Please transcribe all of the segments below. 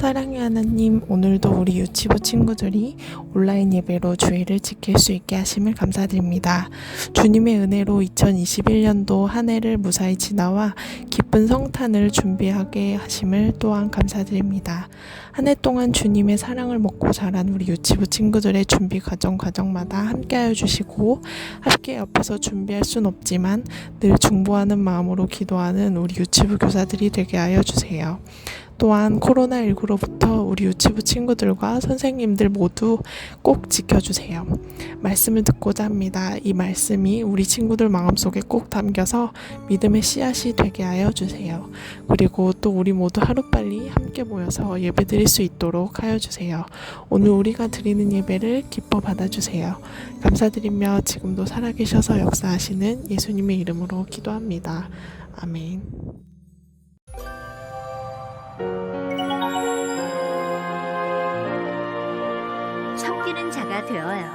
사랑의 하나님, 오늘도 우리 유치부 친구들이 온라인 예배로 주일을 지킬 수 있게 하심을 감사드립니다. 주님의 은혜로 2021년도 한 해를 무사히 지나와 기쁜 성탄을 준비하게 하심을 또한 감사드립니다. 한 해 동안 주님의 사랑을 먹고 자란 우리 유치부 친구들의 준비 과정마다 함께하여 주시고, 함께 옆에서 준비할 순 없지만 늘 중보하는 마음으로 기도하는 우리 유치부 교사들이 되게 하여 주세요. 또한 코로나19로부터 우리 유치부 친구들과 선생님들 모두 꼭 지켜주세요. 말씀을 듣고자 합니다. 이 말씀이 우리 친구들 마음속에 꼭 담겨서 믿음의 씨앗이 되게 하여 주세요. 그리고 또 우리 모두 하루빨리 함께 모여서 예배 드릴 수 있도록 하여 주세요. 오늘 우리가 드리는 예배를 기뻐 받아주세요. 감사드리며 지금도 살아계셔서 역사하시는 예수님의 이름으로 기도합니다. 아멘. 섬기는 자가 되어요.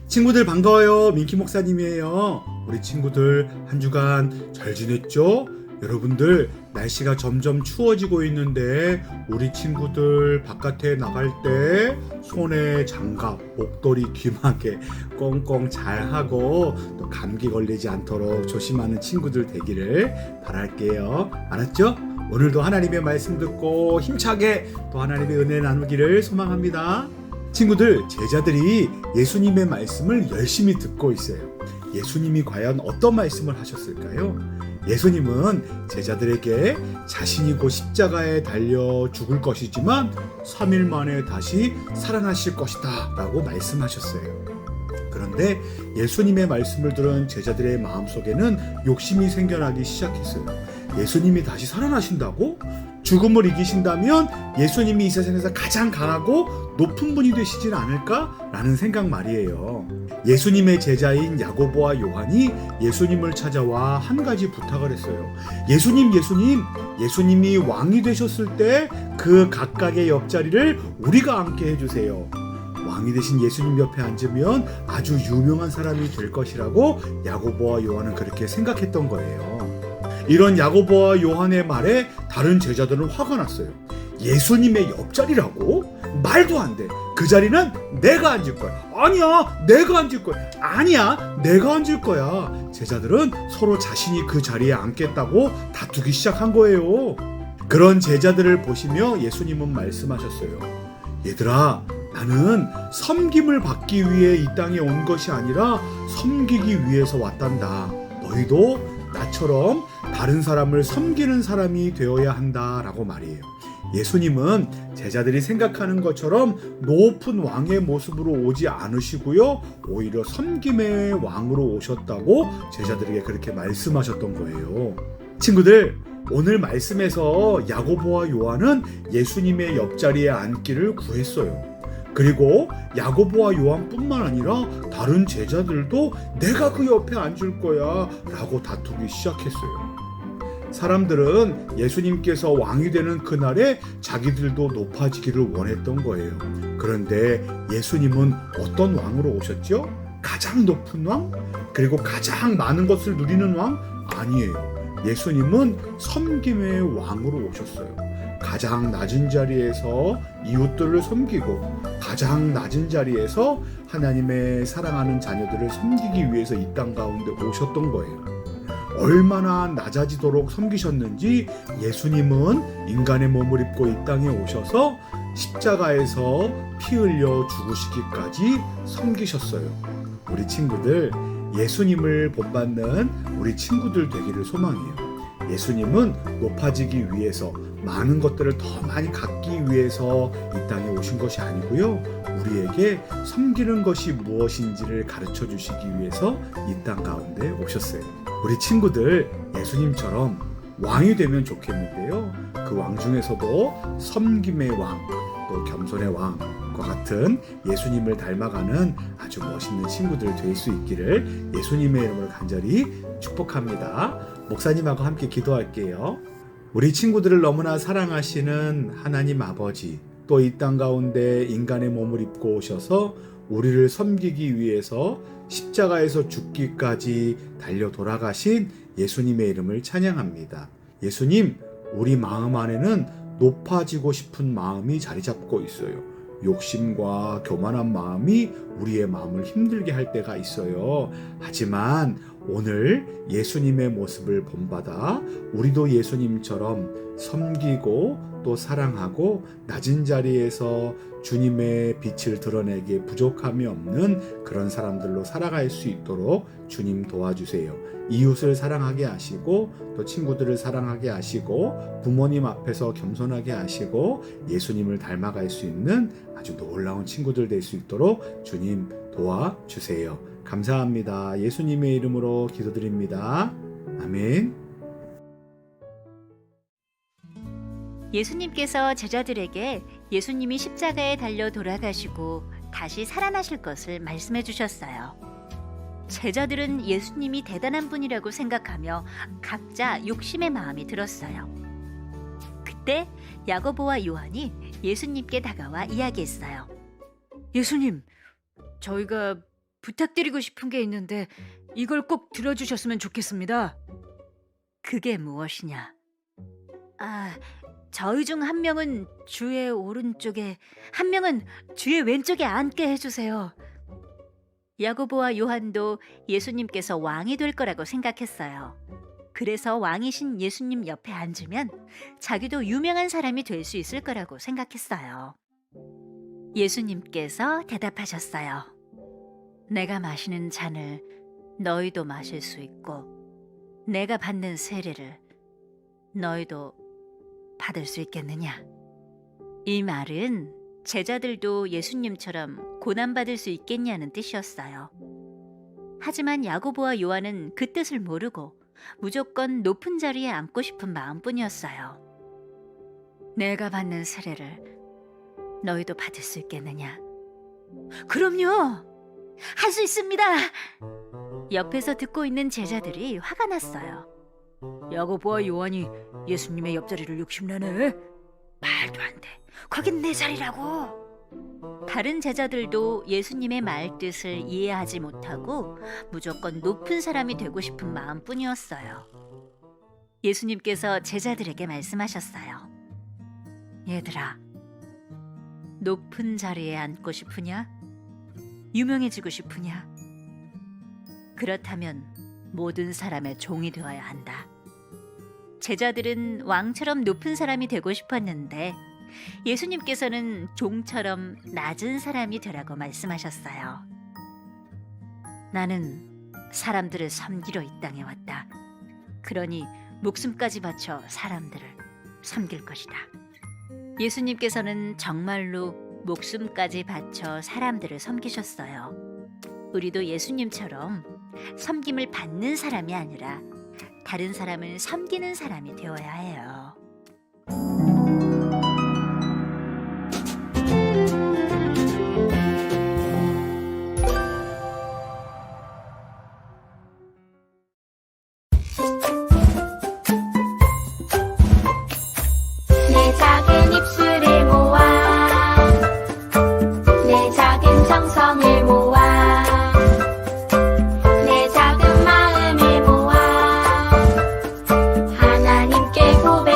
친구들 반가워요. 민키 목사님이에요. 우리 친구들 한 주간 잘 지냈죠? 여러분들 날씨가 점점 추워지고 있는데 우리 친구들 바깥에 나갈 때 손에 장갑, 목도리, 귀마개 꽁꽁 잘 하고 또 감기 걸리지 않도록 조심하는 친구들 되기를 바랄게요. 알았죠? 오늘도 하나님의 말씀 듣고 힘차게 또 하나님의 은혜 나누기를 소망합니다. 친구들, 제자들이 예수님의 말씀을 열심히 듣고 있어요. 예수님이 과연 어떤 말씀을 하셨을까요? 예수님은 제자들에게 자신이 곧 십자가에 달려 죽을 것이지만 3일 만에 다시 살아나실 것이다 라고 말씀하셨어요. 그런데 예수님의 말씀을 들은 제자들의 마음속에는 욕심이 생겨나기 시작했어요. 예수님이 다시 살아나신다고? 죽음을 이기신다면 예수님이 이 세상에서 가장 강하고 높은 분이 되시진 않을까? 라는 생각 말이에요. 예수님의 제자인 야고보와 요한이 예수님을 찾아와 한 가지 부탁을 했어요. 예수님이 왕이 되셨을 때 그 각각의 옆자리를 우리가 앉게 해주세요. 왕이 되신 예수님 옆에 앉으면 아주 유명한 사람이 될 것이라고 야고보와 요한은 그렇게 생각했던 거예요. 이런 야고보와 요한의 말에 다른 제자들은 화가 났어요. 예수님의 옆자리라고? 말도 안 돼. 그 자리는 내가 앉을 거야. 아니야, 내가 앉을 거야. 아니야, 내가 앉을 거야. 제자들은 서로 자신이 그 자리에 앉겠다고 다투기 시작한 거예요. 그런 제자들을 보시며 예수님은 말씀하셨어요. 얘들아, 나는 섬김을 받기 위해 이 땅에 온 것이 아니라 섬기기 위해서 왔단다. 너희도 나처럼 다른 사람을 섬기는 사람이 되어야 한다라고 말이에요. 예수님은 제자들이 생각하는 것처럼 높은 왕의 모습으로 오지 않으시고요, 오히려 섬김의 왕으로 오셨다고 제자들에게 그렇게 말씀하셨던 거예요. 친구들, 오늘 말씀에서 야고보와 요한은 예수님의 옆자리에 앉기를 구했어요. 그리고 야고보와 요한뿐만 아니라 다른 제자들도 내가 그 옆에 앉을 거야 라고 다투기 시작했어요. 사람들은 예수님께서 왕이 되는 그날에 자기들도 높아지기를 원했던 거예요. 그런데 예수님은 어떤 왕으로 오셨죠? 가장 높은 왕? 그리고 가장 많은 것을 누리는 왕? 아니에요. 예수님은 섬김의 왕으로 오셨어요. 가장 낮은 자리에서 이웃들을 섬기고 가장 낮은 자리에서 하나님의 사랑하는 자녀들을 섬기기 위해서 이 땅 가운데 오셨던 거예요. 얼마나 낮아지도록 섬기셨는지 예수님은 인간의 몸을 입고 이 땅에 오셔서 십자가에서 피 흘려 죽으시기까지 섬기셨어요. 우리 친구들, 예수님을 본받는 우리 친구들 되기를 소망해요. 예수님은 높아지기 위해서, 많은 것들을 더 많이 갖기 위해서 이 땅에 오신 것이 아니고요, 우리에게 섬기는 것이 무엇인지를 가르쳐 주시기 위해서 이 땅 가운데 오셨어요. 우리 친구들, 예수님처럼 왕이 되면 좋겠는데요, 그 왕 중에서도 섬김의 왕, 또 겸손의 왕과 같은 예수님을 닮아가는 아주 멋있는 친구들 될 수 있기를 예수님의 이름으로 간절히 축복합니다. 목사님하고 함께 기도할게요. 우리 친구들을 너무나 사랑하시는 하나님 아버지, 또 이 땅 가운데 인간의 몸을 입고 오셔서 우리를 섬기기 위해서 십자가에서 죽기까지 달려 돌아가신 예수님의 이름을 찬양합니다. 예수님, 우리 마음 안에는 높아지고 싶은 마음이 자리 잡고 있어요. 욕심과 교만한 마음이 우리의 마음을 힘들게 할 때가 있어요. 하지만 오늘 예수님의 모습을 본받아 우리도 예수님처럼 섬기고 또 사랑하고 낮은 자리에서 주님의 빛을 드러내기에 부족함이 없는 그런 사람들로 살아갈 수 있도록 주님 도와주세요. 이웃을 사랑하게 하시고 또 친구들을 사랑하게 하시고 부모님 앞에서 겸손하게 하시고 예수님을 닮아갈 수 있는 아주 놀라운 친구들 될 수 있도록 주님 도와주세요. 감사합니다. 예수님의 이름으로 기도드립니다. 아멘. 예수님께서 제자들에게 예수님이 십자가에 달려 돌아가시고 다시 살아나실 것을 말씀해 주셨어요. 제자들은 예수님이 대단한 분이라고 생각하며 각자 욕심의 마음이 들었어요. 그때 야고보와 요한이 예수님께 다가와 이야기했어요. 예수님, 저희가 부탁드리고 싶은 게 있는데 이걸 꼭 들어주셨으면 좋겠습니다. 그게 무엇이냐? 저희 중 한 명은 주의 오른쪽에, 한 명은 주의 왼쪽에 앉게 해주세요. 야고보와 요한도 예수님께서 왕이 될 거라고 생각했어요. 그래서 왕이신 예수님 옆에 앉으면 자기도 유명한 사람이 될 수 있을 거라고 생각했어요. 예수님께서 대답하셨어요. 내가 마시는 잔을 너희도 마실 수 있고 내가 받는 세례를 너희도 받을 수 있겠느냐? 이 말은 제자들도 예수님처럼 고난받을 수 있겠냐는 뜻이었어요. 하지만 야고보와 요한은 그 뜻을 모르고 무조건 높은 자리에 앉고 싶은 마음뿐이었어요. 내가 받는 세례를 너희도 받을 수 있겠느냐? 그럼요! 할 수 있습니다! 옆에서 듣고 있는 제자들이 화가 났어요. 야고보와 요한이 예수님의 옆자리를 욕심내네. 말도 안 돼. 거긴 내 자리라고. 다른 제자들도 예수님의 말뜻을 이해하지 못하고 무조건 높은 사람이 되고 싶은 마음뿐이었어요. 예수님께서 제자들에게 말씀하셨어요. 얘들아, 높은 자리에 앉고 싶으냐? 유명해지고 싶으냐? 그렇다면 모든 사람의 종이 되어야 한다. 제자들은 왕처럼 높은 사람이 되고 싶었는데 예수님께서는 종처럼 낮은 사람이 되라고 말씀하셨어요. 나는 사람들을 섬기러 이 땅에 왔다. 그러니 목숨까지 바쳐 사람들을 섬길 것이다. 예수님께서는 정말로 목숨까지 바쳐 사람들을 섬기셨어요. 우리도 예수님처럼 섬김을 받는 사람이 아니라 다른 사람을 섬기는 사람이 되어야 해요. 내 작은 입술을 모아 내 작은 정성을 모아 내 작은 마음을 모아 하나님께 고백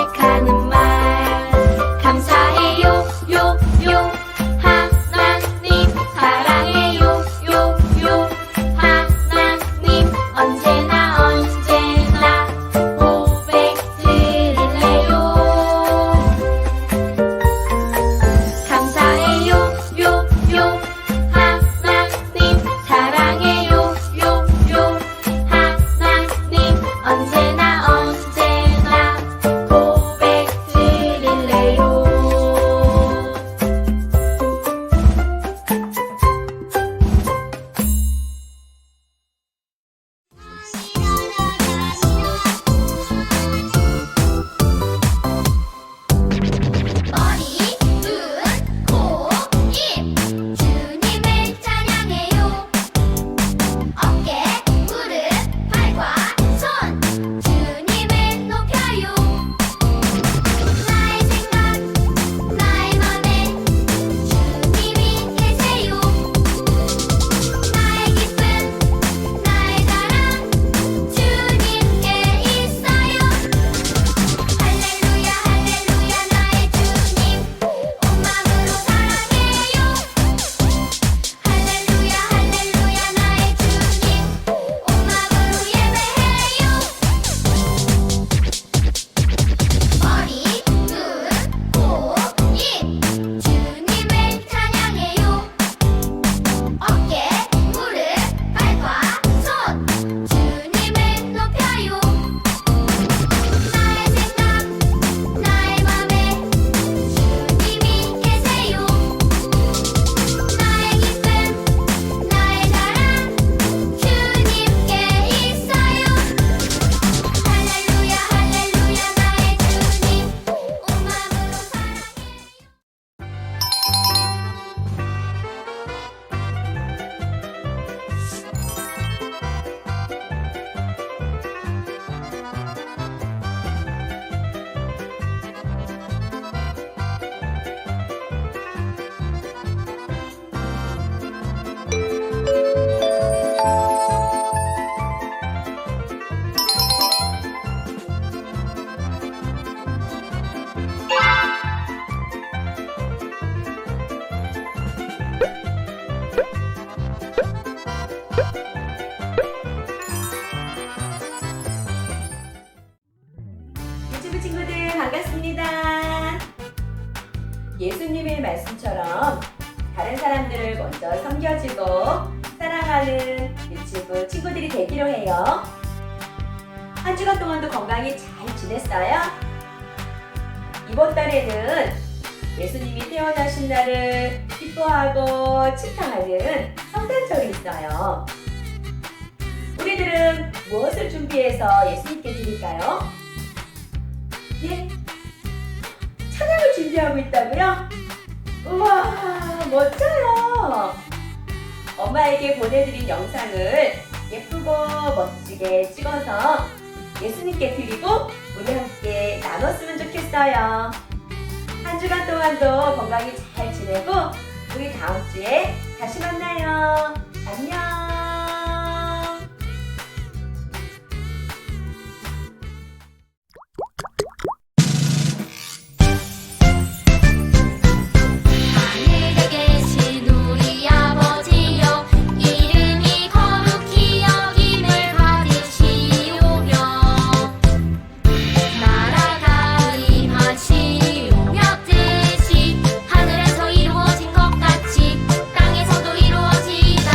사랑하는 유치부 친구들이 되기로 해요. 한 주간 동안도 건강히 잘 지냈어요? 이번 달에는 예수님이 태어나신 날을 기뻐하고 축하하는 성탄절이 있어요. 우리들은 무엇을 준비해서 예수님께 드릴까요? 예? 찬양을 준비하고 있다고요? 우와, 멋져요! 엄마에게 보내드린 영상을 예쁘고 멋지게 찍어서 예수님께 드리고 우리 함께 나눴으면 좋겠어요. 한 주간 동안도 건강히 잘 지내고 우리 다음 주에 다시 만나요. 안녕! 하늘에 계신 우리 아버지여 이름이 거룩히 여김을 받으시오며 나라가 임하시오며 뜻이 하늘에서 이루어진 것 같이 땅에서도 이루어지이다.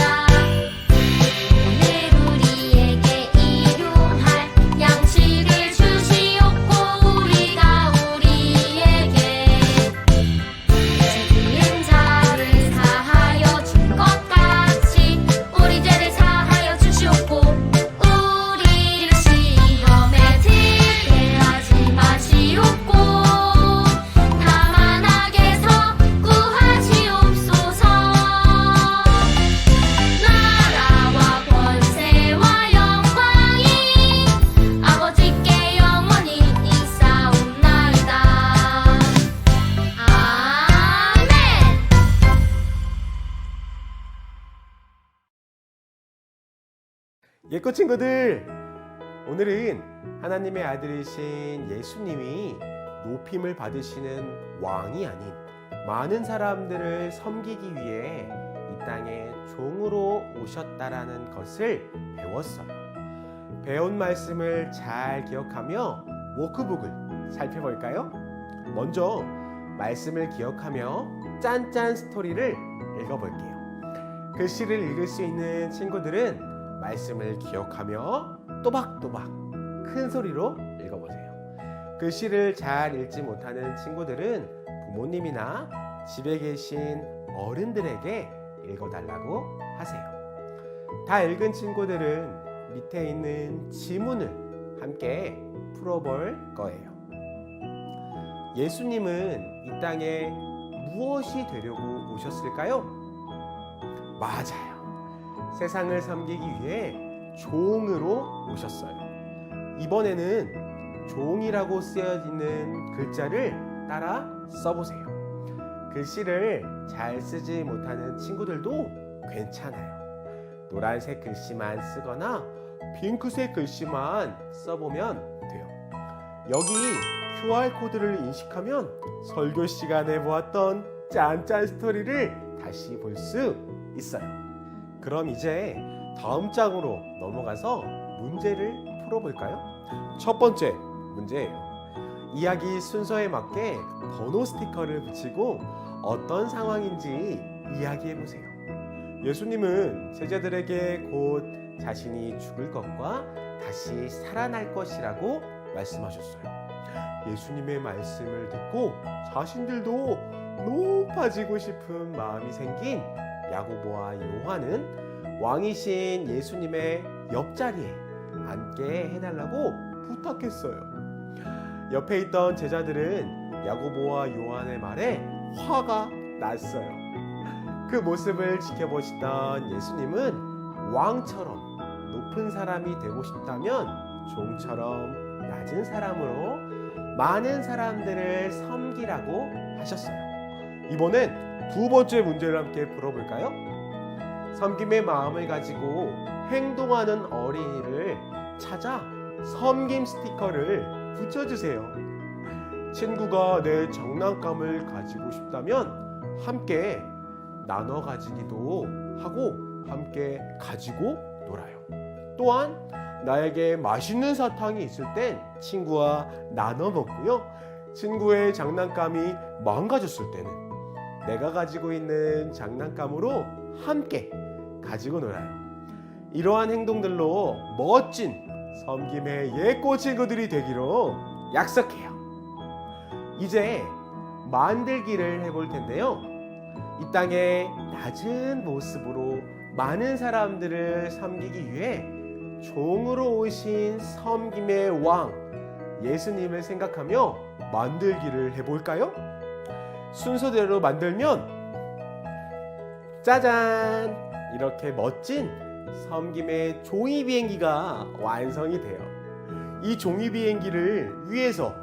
오늘 우리에게 일용할 양식을 주시옵고 우리가 우리에게 지은 자를 사하여 준 것 같이 우리 죄를 사하여 주시옵고 우리를 시험에 들게 하지 마시옵고 다만 악에서 구하시옵소서. 나라와 권세와 영광이 아버지께 영원히 있사옵나이다. 아멘. 예꼬 친구들, 오늘은 하나님의 아들이신 예수님이 높임을 받으시는 왕이 아닌 많은 사람들을 섬기기 위해 이 땅에 종으로 오셨다라는 것을 배웠어요. 배운 말씀을 잘 기억하며 워크북을 살펴볼까요? 먼저 말씀을 기억하며 짠짠 스토리를 읽어볼게요. 글씨를 읽을 수 있는 친구들은 말씀을 기억하며 또박또박 큰 소리로 읽어보세요. 글씨를 잘 읽지 못하는 친구들은 부모님이나 집에 계신 어른들에게 읽어달라고 하세요. 다 읽은 친구들은 밑에 있는 지문을 함께 풀어볼 거예요. 예수님은 이 땅에 무엇이 되려고 오셨을까요? 맞아요. 세상을 섬기기 위해 종으로 오셨어요. 이번에는 종이라고 쓰여있는 글자를 따라 써보세요. 글씨를 잘 쓰지 못하는 친구들도 괜찮아요. 노란색 글씨만 쓰거나 핑크색 글씨만 써보면 돼요. 여기 QR코드를 인식하면 설교 시간에 보았던 짠짠 스토리를 다시 볼 수 있어요. 그럼 이제 다음 장으로 넘어가서 문제를 풀어볼까요? 첫 번째 문제예요. 이야기 순서에 맞게 번호 스티커를 붙이고 어떤 상황인지 이야기해보세요. 예수님은 제자들에게 곧 자신이 죽을 것과 다시 살아날 것이라고 말씀하셨어요. 예수님의 말씀을 듣고 자신들도 높아지고 싶은 마음이 생긴 야고보와 요한은 왕이신 예수님의 옆자리에 앉게 해달라고 부탁했어요. 옆에 있던 제자들은 야고보와 요한의 말에 화가 났어요. 그 모습을 지켜보시던 예수님은 왕처럼 높은 사람이 되고 싶다면 종처럼 낮은 사람으로 많은 사람들을 섬기라고 하셨어요. 이번엔 두 번째 문제를 함께 풀어볼까요? 섬김의 마음을 가지고 행동하는 어린이를 찾아 섬김 스티커를 붙여주세요. 친구가 내 장난감을 가지고 싶다면 함께 나눠 가지기도 하고 함께 가지고 놀아요. 또한 나에게 맛있는 사탕이 있을 땐 친구와 나눠 먹고요. 친구의 장난감이 망가졌을 때는 내가 가지고 있는 장난감으로 함께 가지고 놀아요. 이러한 행동들로 멋진 섬김의 예꼬 친구들이 되기로 약속해요. 이제 만들기를 해볼 텐데요. 이 땅의 낮은 모습으로 많은 사람들을 섬기기 위해 종으로 오신 섬김의 왕 예수님을 생각하며 만들기를 해볼까요? 순서대로 만들면 짜잔! 이렇게 멋진 섬김의 종이 비행기가 완성이 돼요. 이 종이 비행기를 위에서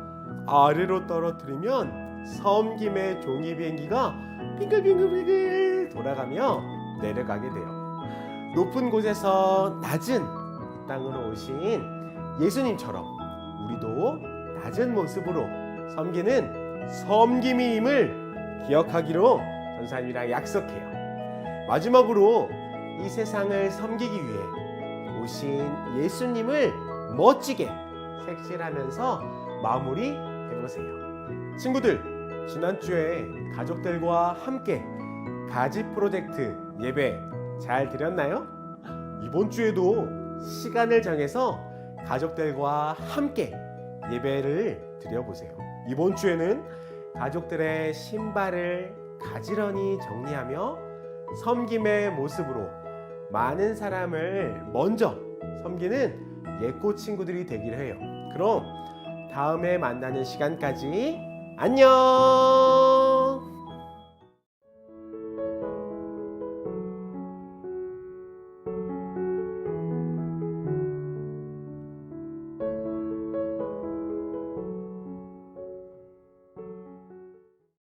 아래로 떨어뜨리면 섬김의 종이 비행기가 빙글빙글빙글 돌아가며 내려가게 돼요. 높은 곳에서 낮은 땅으로 오신 예수님처럼 우리도 낮은 모습으로 섬기는 섬김이임을 기억하기로 전사님이랑 약속해요. 마지막으로 이 세상을 섬기기 위해 오신 예수님을 멋지게 색칠하면서 마무리 해보세요. 친구들, 지난주에 가족들과 함께 가지 프로젝트 예배 잘 드렸나요? 이번 주에도 시간을 정해서 가족들과 함께 예배를 드려보세요. 이번 주에는 가족들의 신발을 가지런히 정리하며 섬김의 모습으로 많은 사람을 먼저 섬기는 예꼬 친구들이 되기를 해요. 그럼 다음에 만나는 시간까지 안녕!